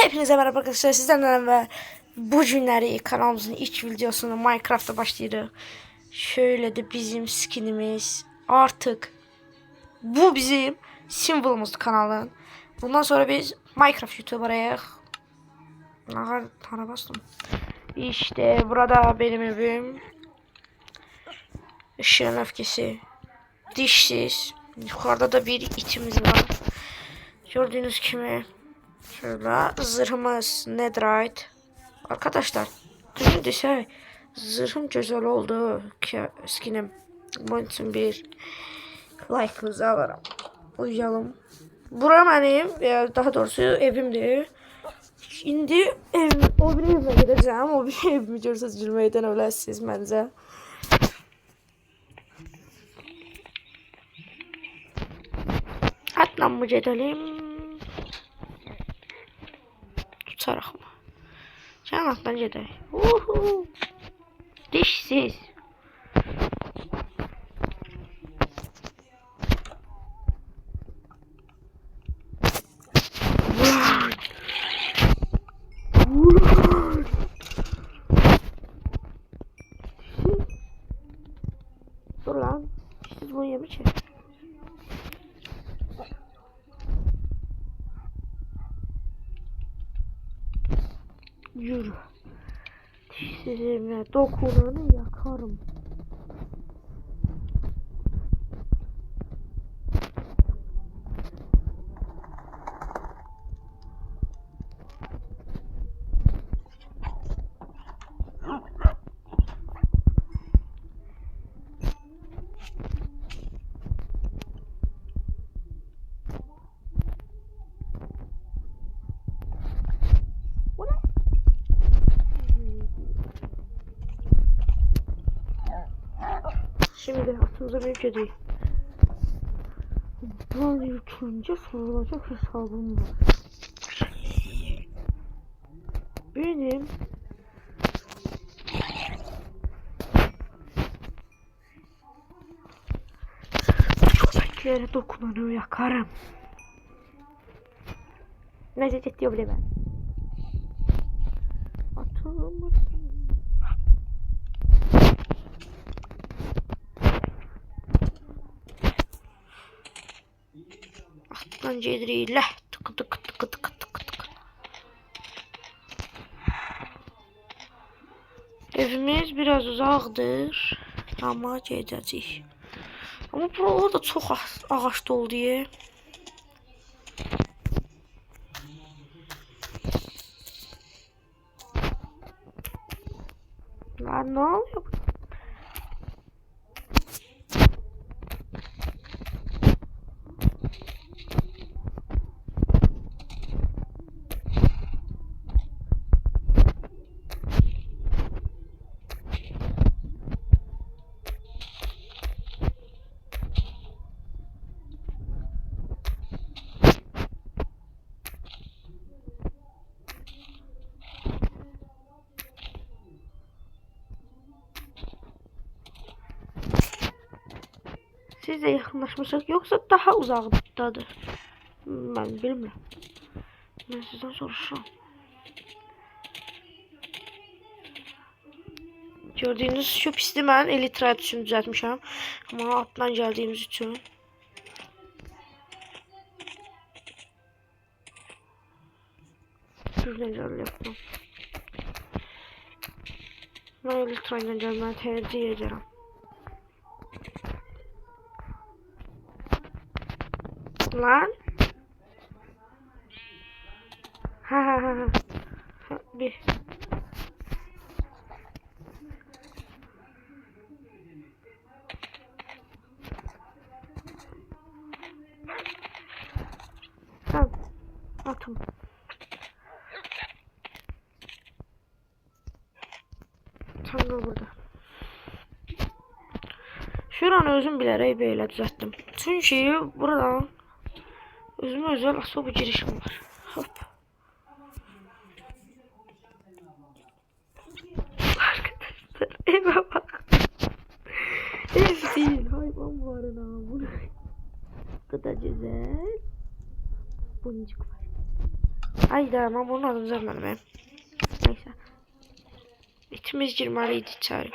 Hepinize merhaba arkadaşlar, sizlerle ve bu günleri kanalımızın ilk videosunu Minecraft'ta başlayırıq. Şöyle de bizim skinimiz artık bu bizim simvolumuzdu kanalın. Bundan sonra biz Minecraft YouTuber'ayıq. Hara bastım. İşte burada benim evim. Işığın öfkesi. Dişsiz. Yukarıda da bir itimiz var. Gördüğünüz gibi. Şöyle zırhımız netherite. Arkadaşlar düzgün desək zırhım güzel oldu ki skinim. Bunun için bir like'ınızı alırım. Uyuyalım. Bura mənim, daha doğrusu evimdir. İndi o bir evime gideceğim. O bir evimi görsəz gülməkdən öləsiniz məncə. Hatta mı gedelim? Tutaraq mı? Canatdan gedək. Dişsiz. Dur lan. Siz bunu yemiş ya. Yürü. Dişsizimle dokunanı yakarım. Şimdi atımıza bir şey değil. Böyle yükünce sorulacak hesabım var. Benim köpeklere dokunanı yakarım. Neyse ciddi bile ben. Atılır. Atlan cedriyle tık tık tık tık tık tık. Evimiz biraz uzaqdır ama gedəcəyik. Ama burada çox ağac dolu diye. Lan ne oluyor? Sizle yakınlaşmışıq yoksa daha uzaqdadır. Ben bilmirəm. Ben sizden soruşuram. Gördüğünüz şu pisli mən Elytra üçün düzəltmişəm. Amma altdan gəldiyimiz üçün. Düzdən gəlirəm. Mən Elytra ilə gəlməyi tercih edirəm. Lan. Ha. Bir. Tamam. Atım. Tam da burada. Şuranı özüm bilərək belə düzəltdim. Çünki buradan özümə özel asıl bir girişim var. Hop. Arkadaşlar eve bak. Ev değil hayvan barınağı. Bu kadar güzel. Boncuk var. Hayda ama bunun adını görmedim. Neyse. İtimiz girmeliydi içeri.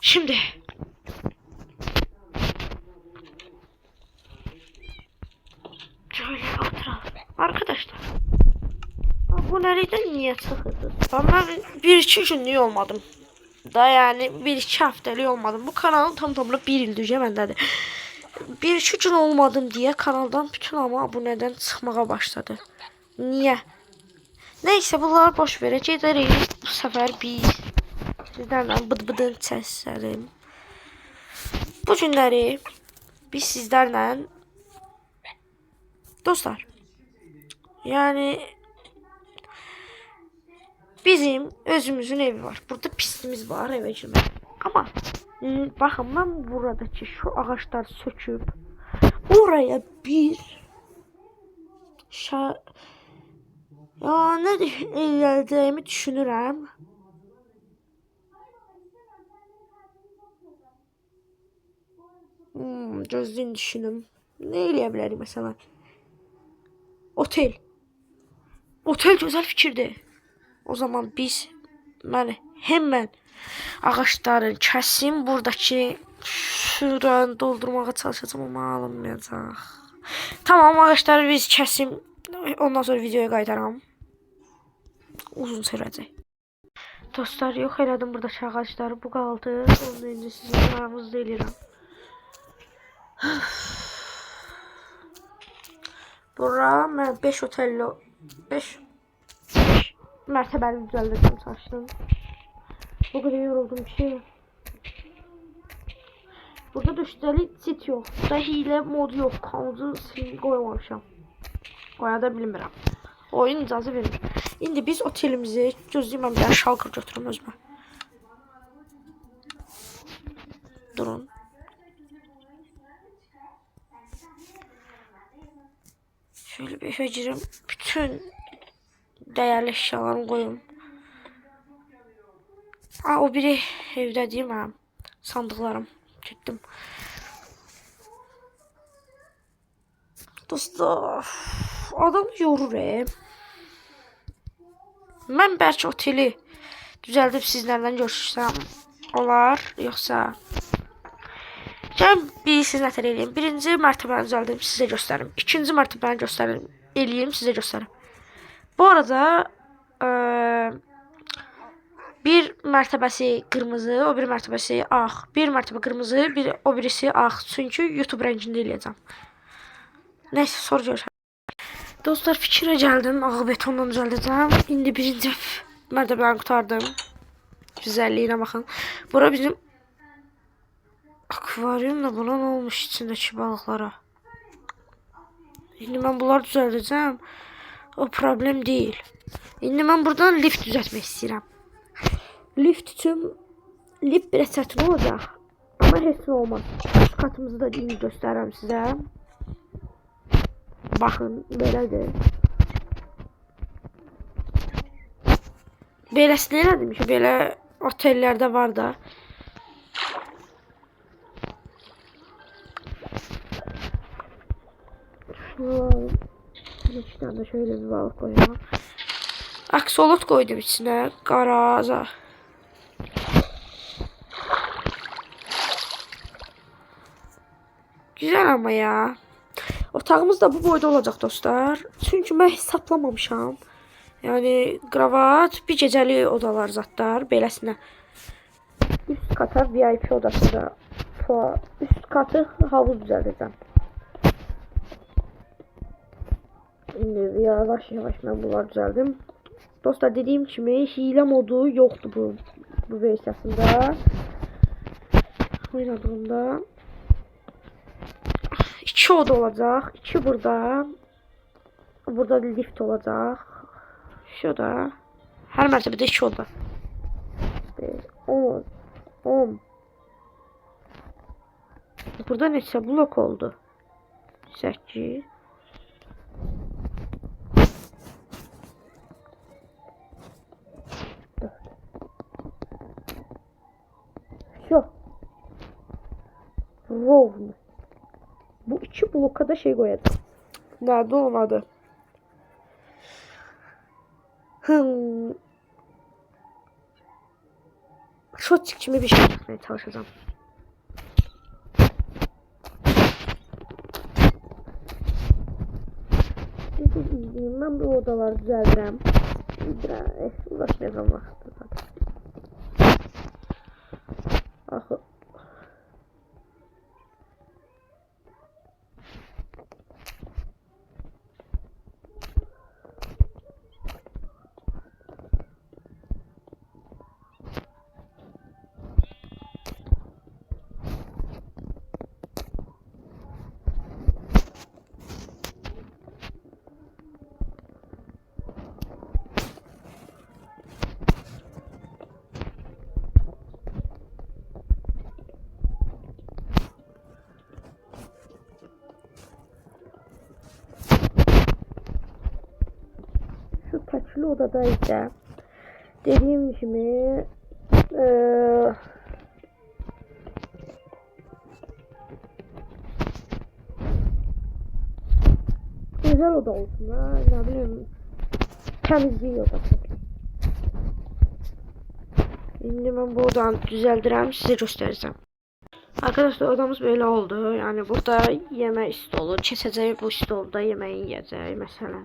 Şimdi. Şöyle oturalım. Arkadaşlar. Bu nereden niye çıkıldı? Ben bir iki günlük olmadım. Da yani bir iki haftalık olmadım. Bu kanalın tamamıyla bir ildir Cemendədir. Bir iki gün olmadım diye kanaldan bütün ama abunədən çıxmağa başladı. Niye? Neyse bunları boş vereceğiz. Bu sefer biz sizlerle bıd çəsəlim. Bu günləri biz sizlerle dostlar yani bizim özümüzün evi var. Burada pisliğimiz var eve girmek. Ama bakın ben buradaki şu ağaçlar söküp oraya bir ya ne eləyəcəyimi düşünürəm. Gözlüğünü düşünüm. Ne eləyə bilərik mesela? Otel. Otel güzel fikirdir. O zaman biz hemen ağaçları kəsim, buradaki şuranı doldurmağa çalışacağım ama alınmayacaq. Tamam ağaçları biz kəsim. Ondan sonra videoya qaytaram. Uzun sürəcək. Dostlar yok elədim buradaki ağaçları. Bu qaldı. Onu indi sizin ayağınızda eləyirəm. Bura mən 5 otelli 5 mərtəbəli düzəldəcəm saçdım. O kadar yoruldum ki. Burada da üstəlik cheat yok. Da hile mod yok. Kanucu koymamışam. Qoya da bilmirəm. Oyun icazə verir. İndi biz otelimizi gözləyim, mən bir dənə şalkır götürüm özümə. Durun. Şöyle bir eve girim. Bütün değerli eşyalarımı koyum. O biri evdə değil mi? Sandıklarım. Getdim. Dostlar. Adam yorur Mən bəlkə oteli düzəldib sizlərlə görüşsəm olar, yoxsa gəlin bir siz nətər eləyim. Birinci mərtəbəni düzəldim, sizə göstərim. İkinci mərtəbəni göstərim, eləyim, sizə göstərim. Bu arada bir mərtəbəsi qırmızı, o bir mərtəbəsi ağ. Bir mərtəbə qırmızı, o birisi ağ. Çünki YouTube rəngində eləyəcəm. Neyse sonra görüşürüz. Dostlar fikrə gəldim, ağ betonla düzəldəcəm. İndi birinci mərtəbəni qurtardım. Güzəlliyinə baxın. Bura bizim akvaryumla buna nə olmuş içindəki balıqlara. İndi mən bunları düzəldəcəm. O problem deyil. İndi mən buradan lift düzəltmək istəyirəm. Lift üçün lift biraz çətin olacaq. Amma heç nə olmaz. Üst katımızı da indi göstərəm sizə. Bakın belədir. Beləsi elədim ki, belə otellərdə var da. İki tane şöyle bir balık koyalım. Aksolot koydum içine. Qaraza. Güzel ama ya. Otağımız da bu boyda olacak dostlar. Çünkü ben hesaplamamışam. Yani kravat, bir gecəli odalar zatlar beləsinə. Üst kata VIP odası da. Üst katı havuz düzəldəcəm. Şimdi yavaş yavaş ben bunları düzeldim. Dostlar dediğim kimi hile modu yoktu bu versiyasında. Oynadığımda 2 oda olacak. 2 burada. Burada lift olacak. Şurada. Her mertebede 2 oda. 10. Burada neçə blok oldu? 8. Şu. Rovn. Bu iki bloka da şey koyacağım. Nerede olmadı? Şotik kimi bir şey yapmaya çalışacağım. Ben bu odaları düzeltirəm. Uğraşmayacağım vaxtı zaten. Axı. Şu taçlı odada ise dediğim gibi güzel oda olsun ha, ne bileyim, temizliği odası. Şimdi ben bu odanı düzeldirəm, size göstereceğim. Arkadaşlar odamız böyle oldu. Yani burada yemek stolu, keseceği bu stolda yemeği yiyeceği mesela.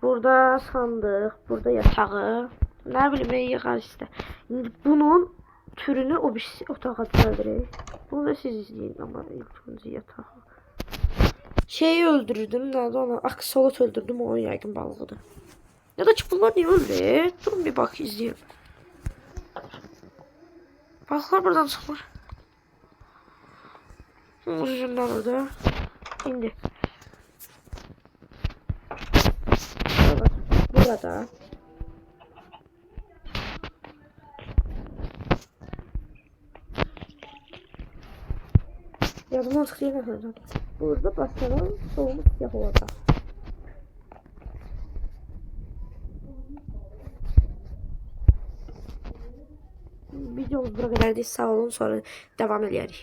Burada sandık, burada yatağı, ne bileyim yığar işte. Şimdi bunun türünü o bir otağa düzeldirik. Bunu da siz izleyin ama ilk önce yatağı. Şeyi öldürdüm, nerede ona? Aksolot öldürdüm, o yəqin balığıdır. Ya da ki bunlar niye öldü? Durun bir bak izleyeyim. Balıklar buradan çıkmış. Ucundan orada. İndi. Burada. Yazımı tıklayın. Burada başlayalım. Solumuz siyah olacak. Videomuz buraya kadar değil. Sağ olun. Sonra devam ederiz.